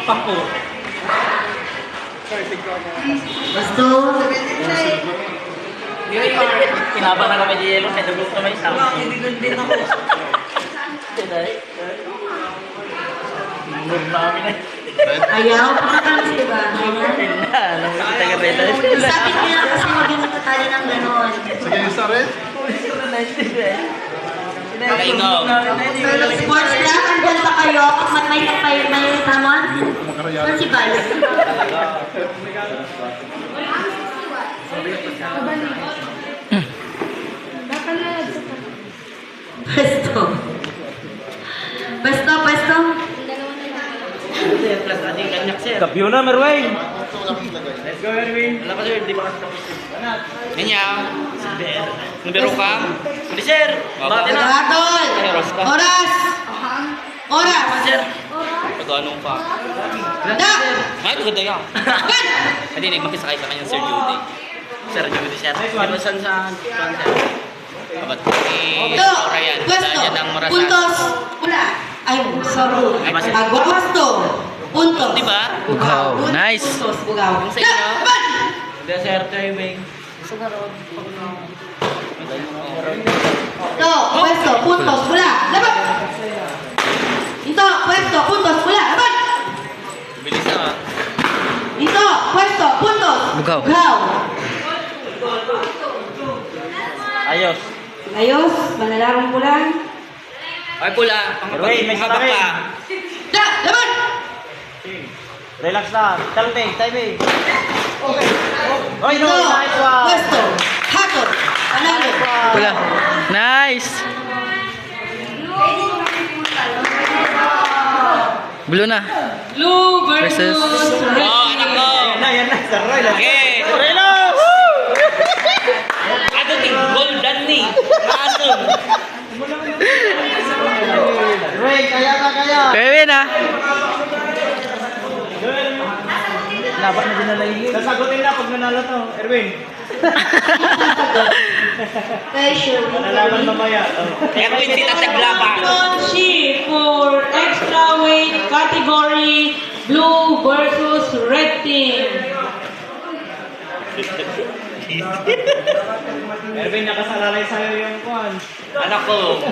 Pangko. Gusto. Kinaba na kami di yelo, kaya nagulog na may isa. Hindi din ako. Tinulog na kami na. Ayaw, pakakalas diba? Ayan. Alam mo, taga-beta. Sabi nila kasi huwag yung natali ng ganon. Sige, isa rin. Painom. Sports lang, andyan ba kayo? Kapag may tamon? Saan si Bal? Pwesto. Pwesto, pwesto. Kapyo na, Merwin. Let's go, Merwin. Wala pa sir, di ba kasi tapos. Ganyan. Numero ka? Hindi, sir. Bate na. Hatol. Oras. Oras. Sir. Pag-anong ka? Da. Ay, maganda ka. Ban. Hindi, nagmakisakay sa kanya, Sir Judy. Sir Judy, sir. Saan saan, sir? Kabat ko ni Do. Ryan. Pwesto. Dahil ng Marasan. Puntos. Wala. Ay, sorry. Agosto. Puntos. Diba? Bugaw. Nice. Puntos. Bugaw. Ang sa inyo? Da. Ban. Hindi, sir, timing. Do. Pwesto. Puntos. Wala. Laban. Ito. Pwesto. Puntos. Wala. Laban. Bilis na. Ito. Pwesto. Puntos. Bugaw. Bugaw. Ayos. Ayos. Manalarong pulang. Ay, pula. Merwin, may Habak sabi. ka. Da. Laban. Relax na. Timing, timing. Oy, no, Ito. nice one. Pwesto. Hatol. Panalo. Pula. Nice. Blue na. Blue versus red. Oh, anak ko. Yan na, Sir Roy. Okay. Relo! Ano ting golden ni? Asong. Roy, kaya ka, kaya. Kevin ah. Laban na din na lang. Sasagutin na pag nanalo to, Erwin. Kay Sherwin. Nalaman mamaya. Kaya ko hindi tataglaban. She for extra weight category blue versus red team. Erwin, nakasalalay sa'yo yung kwan. Anak ko.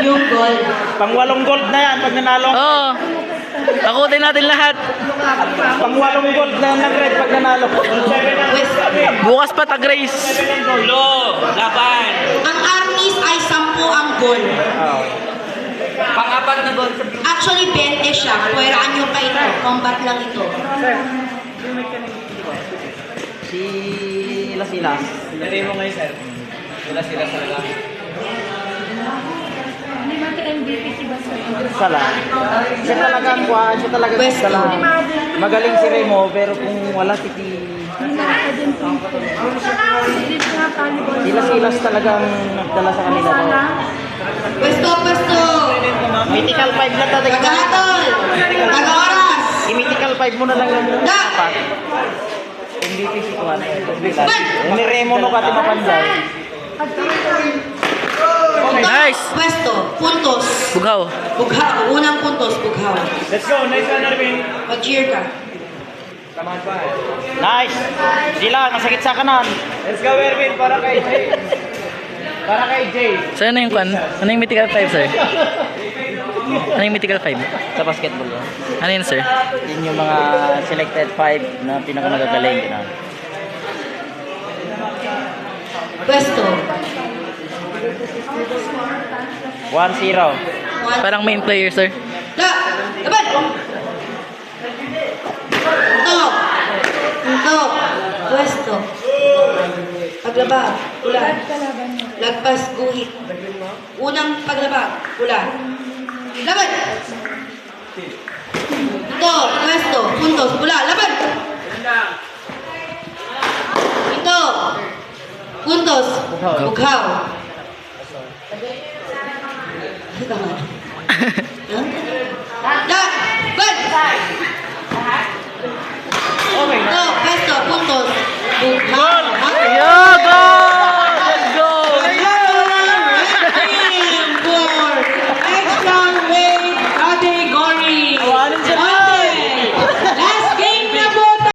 Yung gold. Pang-walong gold na yan pag nanalo. Oo. Takutin natin lahat. Pang-walong gold na ng red pag nanalo. Bukas pa tag-race. Blue. Laban. Ang armies ay 10 ang gold. Pang-apat na goal. Actually, 20 siya. Puweraan nyo pa ito. Combat lang ito. Sila. Lari mo ngayon, sir. Sila talaga. Sala. Siya talaga ang kuhaan. Siya talaga ang Pwesto. sala. Magaling si Remo, pero kung wala titi... Silas talagang nagdala sa kanila. Pwesto, pwesto. Mythical 5 lang talaga. Tagahatol. Taga-oras. I-mythical 5 mo na lang yung Da. dapat. MVP si Kuhan. Ni Remo no kati mapanjay. Nice. Pwesto. Puntos. Bugaw. Bughaw. Unang puntos. Bughaw. Let's go. Nice one, Arvin. Mag-cheer ka. Nice. Sila, masakit sa kanan. Let's go, Erwin. Para kay Jay. Para kay Jay. So ano yung kwan? Ano yung mythical 5, sir? Ano yung mythical 5? Sa basketball yan. Ano yun, sir? Yun yung mga selected 5 na pinakamagagaling. Pwesto. 1-0. Parang main player, sir. Da. Laban. Tok. Tok. Pwesto. Paglaba. Ulan. Lagpas guhit. Unang paglaba. Ulan. Laban. Ito. Pwesto. Puntos. Pula. Laban. Ito. Puntos. Bughaw. Ito.